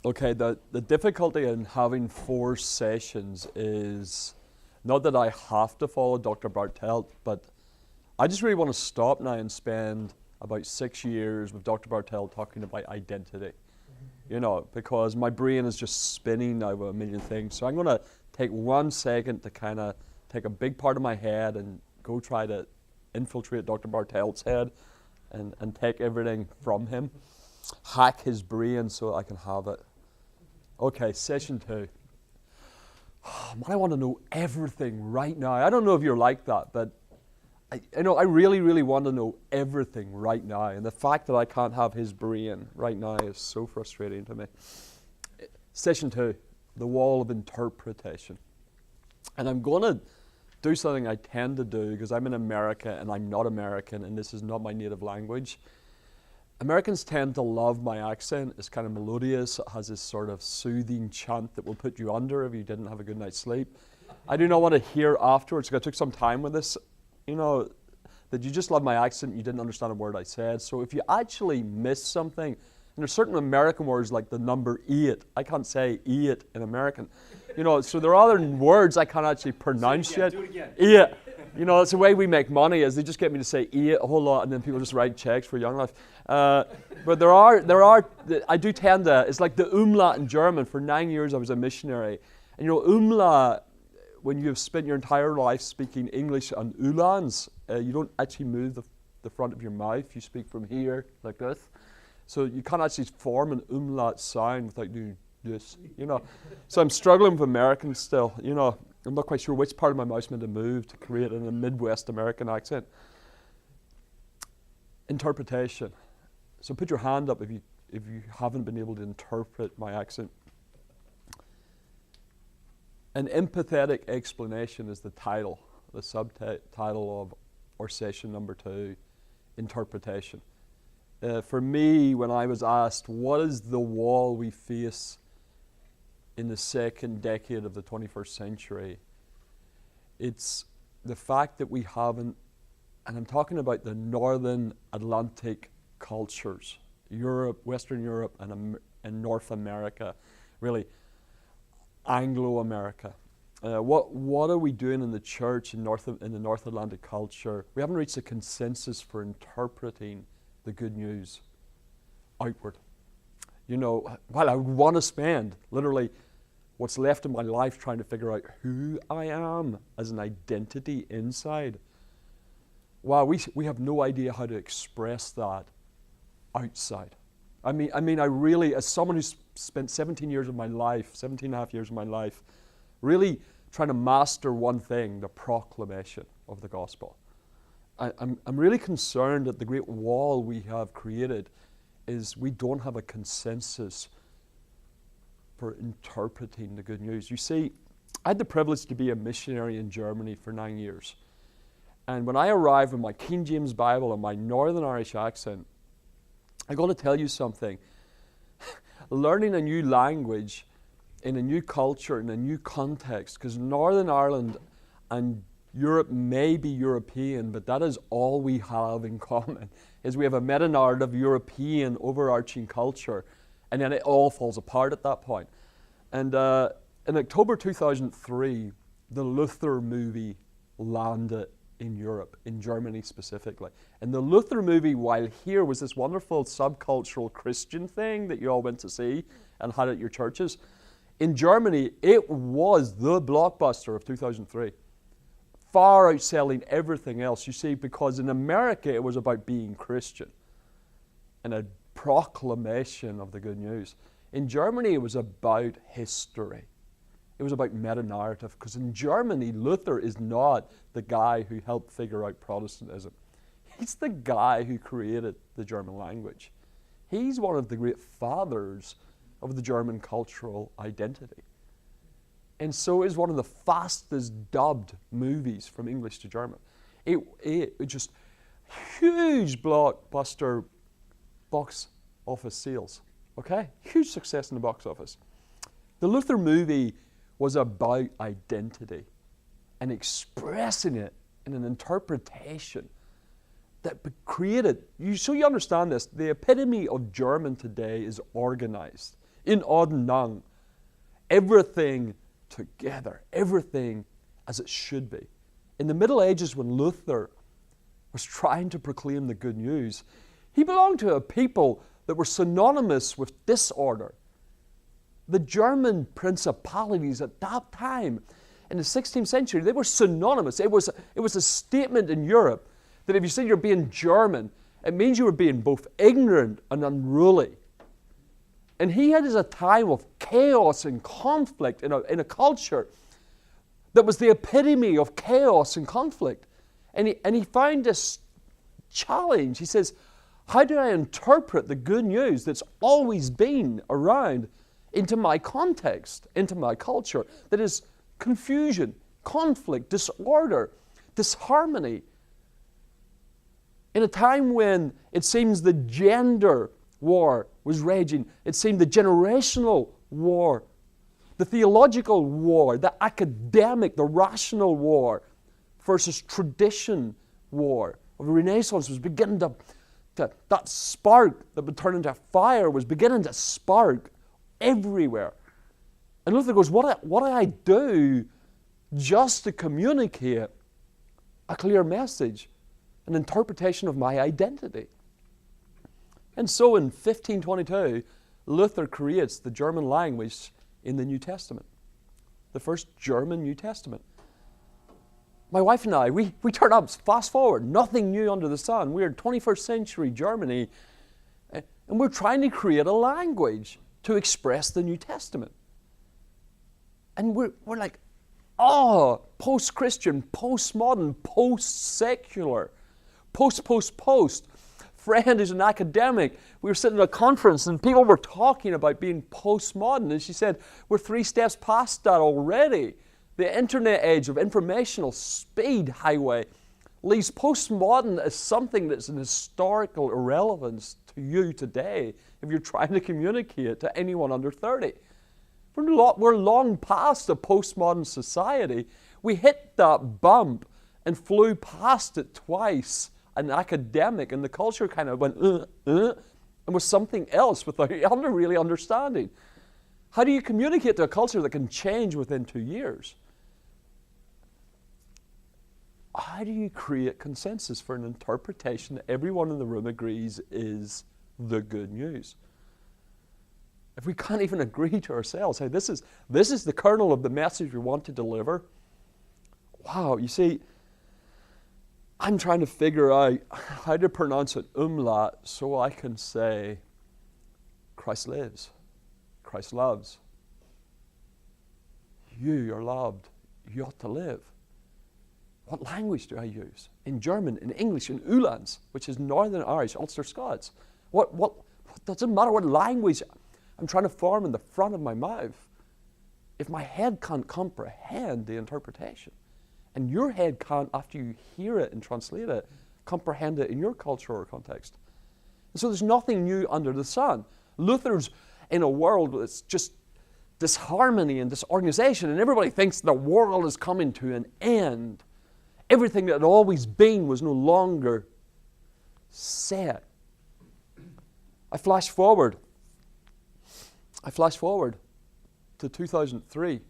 Okay, the difficulty in having 4 sessions is not that I have to follow Dr. Bartelt, but I just really want to stop now and spend about 6 years with Dr. Bartelt talking about identity. You know, because my brain is just spinning now with a million things. So I'm going to take 1 second to kind of take a big part of my head and go try to infiltrate Dr. Bartelt's head and take everything from him, hack his brain so I can have it. Okay, session 2. Man, I want to know everything right now. I don't know if you're like that, but I really, really want to know everything right now. And the fact that I can't have his brain right now is so frustrating to me. Session 2, the wall of interpretation. And I'm going to do something I tend to do because I'm in America and I'm not American and this is not my native language. Americans tend to love my accent. It's kind of melodious. It has this sort of soothing chant that will put you under if you didn't have a good night's sleep. I do not want to hear afterwards, because I took some time with this, you know, that you just love my accent, you didn't understand a word I said. So if you actually miss something, and there's certain American words like the number 8. I can't say 8 in American. You know, so there are other words I can't actually pronounce yet. Do it again. 8. You know, it's the way we make money is they just get me to say 8 a whole lot and then people just write checks for Young Life. But there are, I do tend to, it's like the umlaut in German. For 9 years I was a missionary. And you know, umlaut, when you've spent your entire life speaking English on ulans, you don't actually move the front of your mouth. You speak from here, like this. So you can't actually form an umlaut sound without doing this, you know. So I'm struggling with Americans still, you know. I'm not quite sure which part of my mouth's meant to move to create a Midwest American accent. Interpretation. So put your hand up if you haven't been able to interpret my accent. An empathetic explanation is the title, the subtitle of our session number 2, interpretation. For me, when I was asked, what is the wall we face in the second decade of the 21st century, it's the fact that we haven't, and I'm talking about the Northern Atlantic cultures, Europe, Western Europe, and North America, really Anglo-America. What are we doing in the church in the North Atlantic culture? We haven't reached a consensus for interpreting the good news outward. You know, while I would want to spend literally what's left of my life trying to figure out who I am as an identity inside, wow, we have no idea how to express that outside. I mean, I really, as someone who's spent 17 and a half years of my life, really trying to master one thing, the proclamation of the gospel. I'm really concerned that the great wall we have created is we don't have a consensus for interpreting the good news. You see, I had the privilege to be a missionary in Germany for 9 years. And when I arrived with my King James Bible and my Northern Irish accent, I'm going to tell you something. Learning a new language in a new culture, in a new context, because Northern Ireland and Europe may be European, but that is all we have in common, is we have a meta-narrative European overarching culture, and then it all falls apart at that point. And in October 2003, the Luther movie landed in Europe, in Germany specifically. And the Luther movie, while here was this wonderful subcultural Christian thing that you all went to see and had at your churches, in Germany, it was the blockbuster of 2003. Far outselling everything else, you see, because in America it was about being Christian and a proclamation of the good news. In Germany it was about history. It was about meta-narrative, because in Germany Luther is not the guy who helped figure out Protestantism. He's the guy who created the German language. He's one of the great fathers of the German cultural identity. And so is one of the fastest dubbed movies from English to German. It just huge blockbuster box office sales, okay? Huge success in the box office. The Luther movie was about identity and expressing it in an interpretation that created, so you understand this, the epitome of German today is organized. In Ordnung, everything together, everything as it should be. In the Middle Ages, when Luther was trying to proclaim the good news, he belonged to a people that were synonymous with disorder. The German principalities at that time, in the 16th century, they were synonymous. It was a statement in Europe that if you said you're being German, it means you were being both ignorant and unruly. And he had a time of chaos and conflict in a culture that was the epitome of chaos and conflict. And he found this challenge. He says, how do I interpret the good news that's always been around into my context, into my culture, that is confusion, conflict, disorder, disharmony? In a time when it seems the gender war was raging, it seemed the generational war, the theological war, the academic, the rational war versus tradition war of the Renaissance was beginning to that spark that would turn into fire was beginning to spark everywhere. And Luther goes, what do I do just to communicate a clear message, an interpretation of my identity? And so in 1522, Luther creates the German language in the New Testament, the first German New Testament. My wife and I, we turn up, fast forward, nothing new under the sun. We're in 21st century Germany, and we're trying to create a language to express the New Testament. And we're like, post-Christian, postmodern, post-secular, post. Friend is an academic. We were sitting at a conference and people were talking about being postmodern, and she said, we're 3 steps past that already. The internet age of informational speed highway leaves postmodern as something that's an historical irrelevance to you today if you're trying to communicate to anyone under 30. We're long past a postmodern society. We hit that bump and flew past it twice, an academic, and the culture kind of went, and was something else without really understanding. How do you communicate to a culture that can change within 2 years? How do you create consensus for an interpretation that everyone in the room agrees is the good news? If we can't even agree to ourselves, hey, this is the kernel of the message we want to deliver. Wow, you see, I'm trying to figure out how to pronounce an umlaut so I can say, Christ lives, Christ loves. You're loved, you ought to live. What language do I use? In German, in English, in Uhlans, which is Northern Irish, Ulster Scots. What doesn't matter what language I'm trying to form in the front of my mouth. If my head can't comprehend the interpretation, and your head can't, after you hear it and translate it, comprehend it in your culture or context. And so there's nothing new under the sun. Luther's in a world that's just disharmony and disorganization, and everybody thinks the world is coming to an end. Everything that had always been was no longer set. I flash forward to 2003.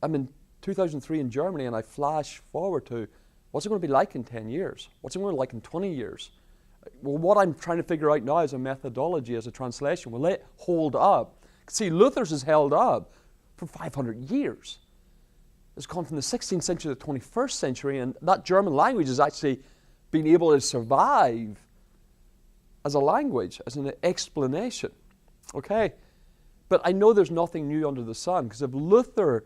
I'm in 2003 in Germany, and I flash forward to what's it going to be like in 10 years? What's it going to be like in 20 years? Well, what I'm trying to figure out now is a methodology, as a translation. Will it hold up? See, Luther's has held up for 500 years. It's gone from the 16th century to the 21st century, and that German language has actually been able to survive as a language, as an explanation. Okay? But I know there's nothing new under the sun, because if Luther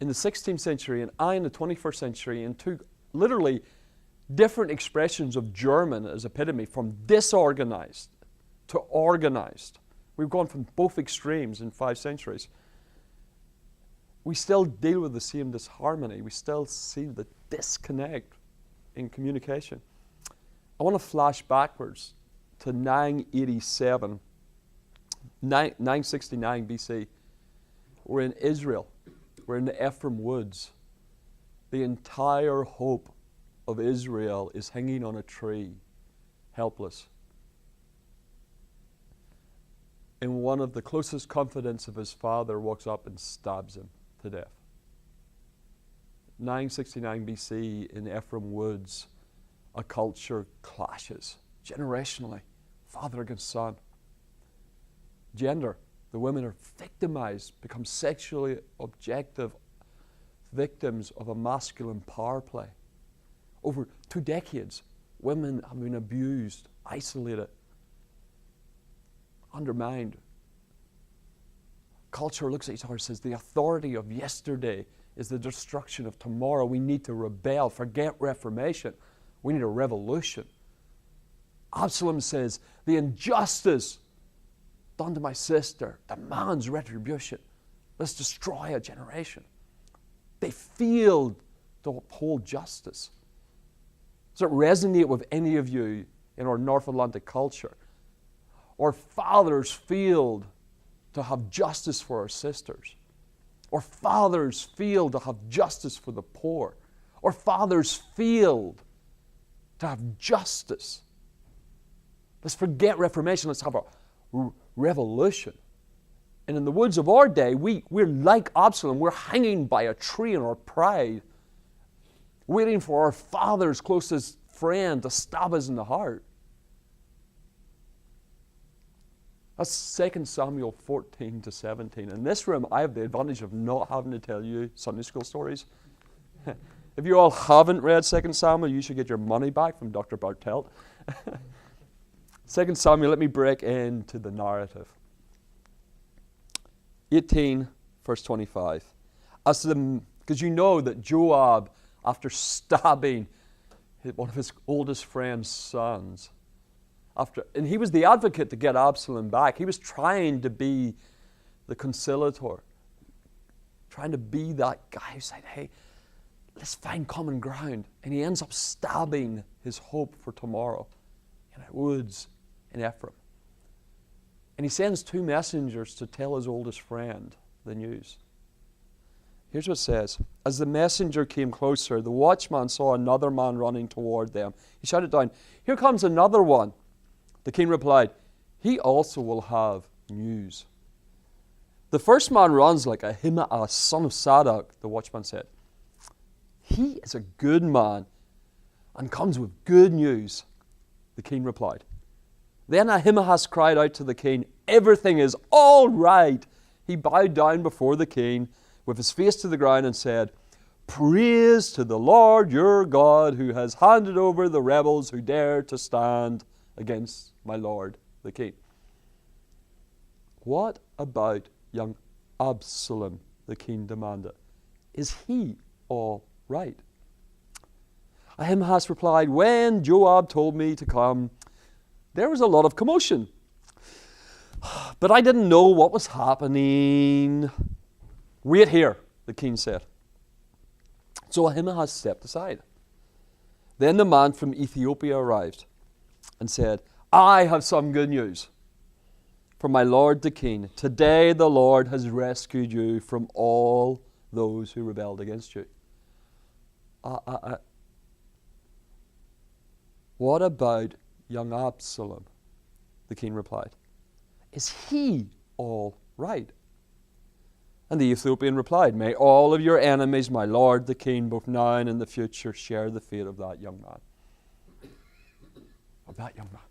in the 16th century and I in the 21st century, and two literally different expressions of German as epitome, from disorganized to organized. We've gone from both extremes in 5 centuries. We still deal with the same disharmony. We still see the disconnect in communication. I want to flash backwards to 969 BC. We're in Israel. We're in the Ephraim woods. The entire hope of Israel is hanging on a tree, helpless. And one of the closest confidants of his father walks up and stabs him to death. 969 BC in Ephraim Woods, a culture clashes generationally, father against son. Gender, the women are victimized, become sexually objective victims of a masculine power play. Over 2 decades, women have been abused, isolated, undermined. Culture looks at each other and says, the authority of yesterday is the destruction of tomorrow. We need to rebel. Forget Reformation. We need a revolution. Absalom says, the injustice done to my sister demands retribution. Let's destroy a generation. They failed to uphold justice. Does it resonate with any of you in our North Atlantic culture? Our fathers failed to have justice for our sisters. Our fathers failed to have justice for the poor. Our fathers failed to have justice. Let's forget Reformation. Let's have a revolution. And in the woods of our day, we're like Absalom. We're hanging by a tree in our pride, waiting for our father's closest friend to stab us in the heart. That's 2 Samuel 14 to 17. In this room, I have the advantage of not having to tell you Sunday school stories. If you all haven't read 2 Samuel, you should get your money back from Dr. Bartelt. 2 Samuel, let me break into the narrative. 18, verse 25. Because you know that Joab, after stabbing one of his oldest friend's sons, and he was the advocate to get Absalom back. He was trying to be the conciliator, trying to be that guy who said, hey, let's find common ground. And he ends up stabbing his hope for tomorrow in the woods in Ephraim. And he sends 2 messengers to tell his oldest friend the news. Here's what it says. As the messenger came closer, the watchman saw another man running toward them. He shouted down, here comes another one. The king replied, he also will have news. The first man runs like Ahimaaz, son of Zadok, the watchman said. He is a good man and comes with good news, the king replied. Then Ahimaaz cried out to the king, everything is all right. He bowed down before the king with his face to the ground and said, praise to the Lord your God who has handed over the rebels who dare to stand against my lord the king. What about young Absalom? The king demanded. Is he all right? Ahimaaz replied, when Joab told me to come, there was a lot of commotion, but I didn't know what was happening. Wait here, the king said. So Ahimaaz stepped aside. Then the man from Ethiopia arrived and said, I have some good news for my lord the king. Today the Lord has rescued you from all those who rebelled against you. What about young Absalom? The king replied. Is he all right? And the Ethiopian replied, may all of your enemies, my lord the king, both now and in the future, share the fate of that young man. Of that young man.